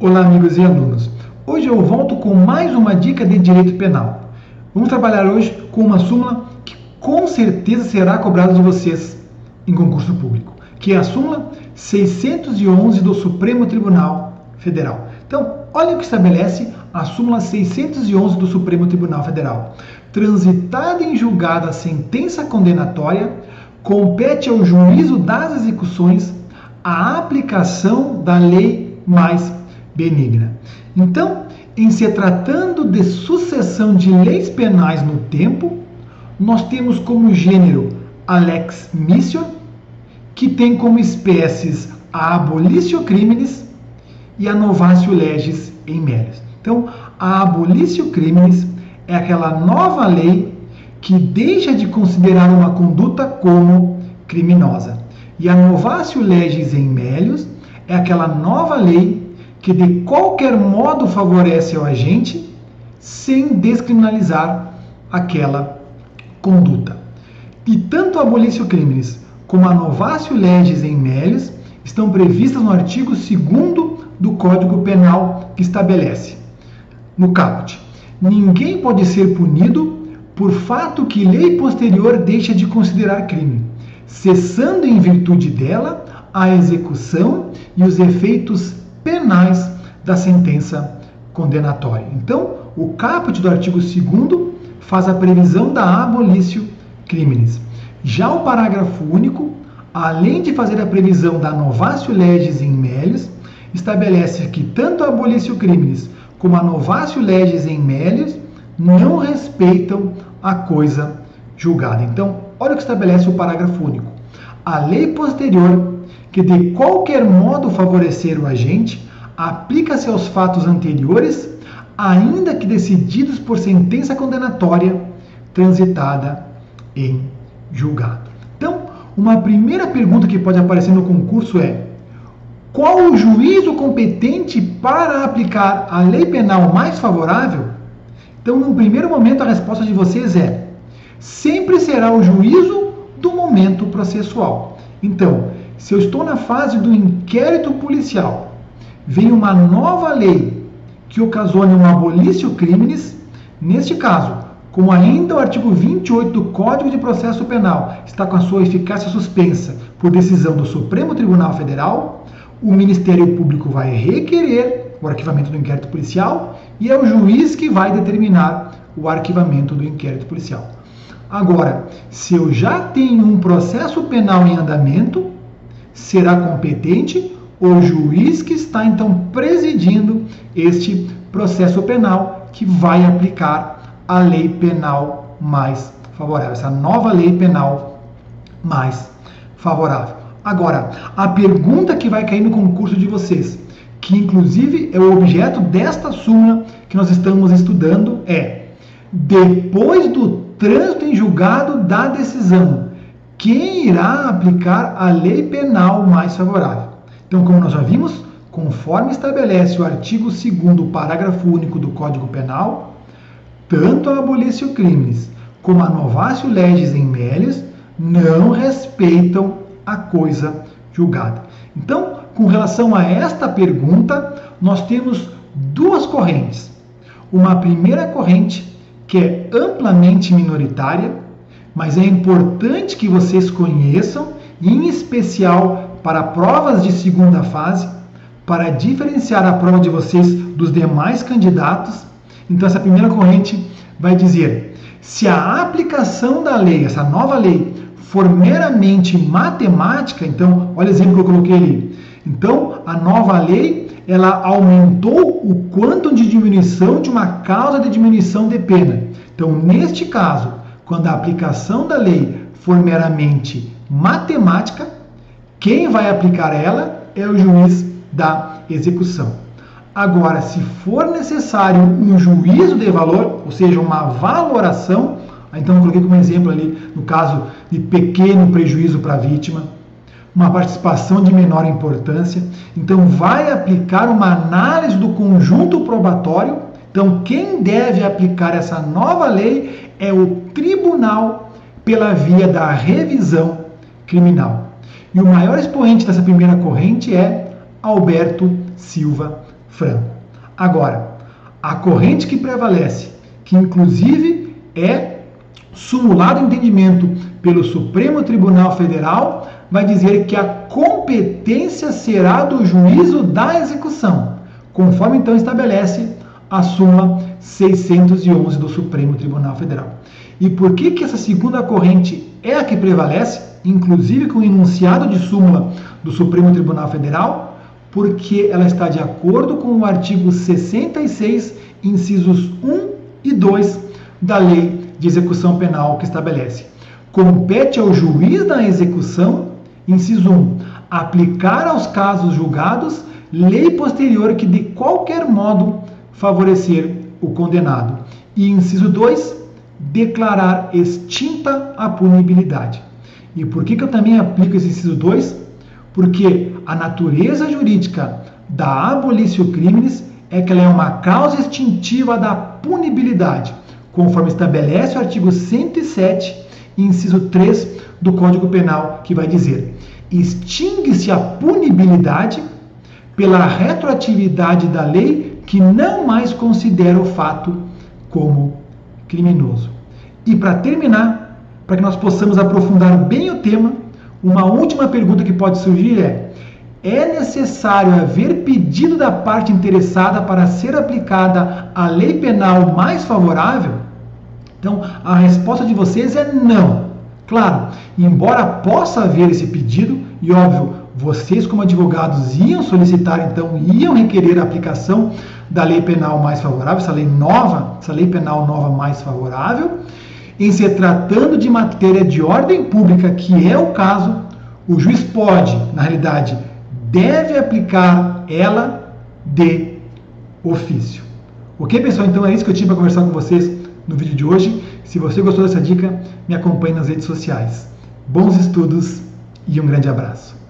Olá, amigos e alunos. Hoje eu volto com mais uma dica de direito penal. Vamos trabalhar hoje com uma súmula que com certeza será cobrada de vocês em concurso público, que é a súmula 611 do Supremo Tribunal Federal. Então, olha o que estabelece a súmula 611 do Supremo Tribunal Federal. Transitada em julgado a sentença condenatória, compete ao juízo das execuções a aplicação da lei mais benigna. Então, em se tratando de sucessão de leis penais no tempo, nós temos como gênero a lex mission, que tem como espécies a abolitio criminis e a novatio legis in melius. Então, a abolitio criminis é aquela nova lei que deixa de considerar uma conduta como criminosa. E a novatio legis in melius é aquela nova lei que de qualquer modo favorece ao agente sem descriminalizar aquela conduta. E tanto a abolitio criminis como a novatio legis in melius estão previstas no artigo 2º do Código Penal, que estabelece, no caput: ninguém pode ser punido por fato que lei posterior deixa de considerar crime, cessando em virtude dela a execução e os efeitos penais da sentença condenatória. Então, o caput do artigo 2º faz a previsão da abolitio criminis. Já o parágrafo único, além de fazer a previsão da novatio legis in melius, estabelece que tanto a abolitio criminis como a novatio legis in melius não respeitam a coisa julgada. Então, olha o que estabelece o parágrafo único. A lei posterior, que de qualquer modo favorecer o agente, aplica-se aos fatos anteriores, ainda que decididos por sentença condenatória transitada em julgado. Então, uma primeira pergunta que pode aparecer no concurso é: qual o juízo competente para aplicar a lei penal mais favorável? Então, no primeiro momento, a resposta de vocês é: sempre será o juízo do momento processual. Então, se eu estou na fase do inquérito policial, vem uma nova lei que ocasione uma abolitio criminis, neste caso, como ainda o artigo 28 do Código de Processo Penal está com a sua eficácia suspensa por decisão do Supremo Tribunal Federal, o Ministério Público vai requerer o arquivamento do inquérito policial e é o juiz que vai determinar o arquivamento do inquérito policial. Agora, se eu já tenho um processo penal em andamento, será competente o juiz que está então presidindo este processo penal, que vai aplicar a lei penal mais favorável, essa nova lei penal mais favorável. Agora, a pergunta que vai cair no concurso de vocês, que inclusive é o objeto desta súmula que nós estamos estudando, é: depois do trânsito em julgado da decisão, quem irá aplicar a lei penal mais favorável? Então, como nós já vimos, conforme estabelece o artigo 2º, parágrafo único do Código Penal, tanto a abolitio criminis como a novatio legis in melius não respeitam a coisa julgada. Então, com relação a esta pergunta, nós temos duas correntes. Uma primeira corrente, que é amplamente minoritária, mas é importante que vocês conheçam, em especial para provas de segunda fase, para diferenciar a prova de vocês dos demais candidatos. Então, essa primeira corrente vai dizer: se a aplicação da lei, essa nova lei, for meramente matemática, então, olha o exemplo que eu coloquei ali. Então, a nova lei, ela aumentou o quantum de diminuição de uma causa de diminuição de pena. Então, neste caso, quando a aplicação da lei for meramente matemática, quem vai aplicar ela é o juiz da execução. Agora, se for necessário um juízo de valor, ou seja, uma valoração, então eu coloquei como exemplo ali, no caso de pequeno prejuízo para a vítima, uma participação de menor importância, então vai aplicar uma análise do conjunto probatório. Então, quem deve aplicar essa nova lei é o tribunal pela via da revisão criminal. E o maior expoente dessa primeira corrente é Alberto Silva franco. Agora, a corrente que prevalece, que inclusive é sumulado em entendimento pelo Supremo Tribunal Federal, vai dizer que a competência será do juízo da execução, conforme então estabelece a súmula 611 do Supremo Tribunal Federal. E por que essa segunda corrente é a que prevalece, inclusive com o enunciado de súmula do Supremo Tribunal Federal? Porque ela está de acordo com o artigo 66, incisos 1 e 2 da Lei de Execução Penal, que estabelece: compete ao juiz da execução, inciso 1, aplicar aos casos julgados lei posterior que de qualquer modo favorecer o condenado. E inciso 2, declarar extinta a punibilidade. E por que eu também aplico esse inciso 2? Porque a natureza jurídica da abolitio criminis é que ela é uma causa extintiva da punibilidade, conforme estabelece o artigo 107, inciso 3 do Código Penal, que vai dizer: extingue-se a punibilidade pela retroatividade da lei que não mais considera o fato como criminoso. E para terminar, para que nós possamos aprofundar bem o tema, uma última pergunta que pode surgir é necessário haver pedido da parte interessada para ser aplicada a lei penal mais favorável? Então, a resposta de vocês é não. Claro, embora possa haver esse pedido, e óbvio, vocês como advogados iam solicitar, então, iam requerer a aplicação da lei penal mais favorável, essa lei penal nova mais favorável, em se tratando de matéria de ordem pública, que é o caso, o juiz pode, na realidade, deve aplicar ela de ofício. Ok, pessoal? Então é isso que eu tinha para conversar com vocês no vídeo de hoje. Se você gostou dessa dica, me acompanhe nas redes sociais. Bons estudos e um grande abraço.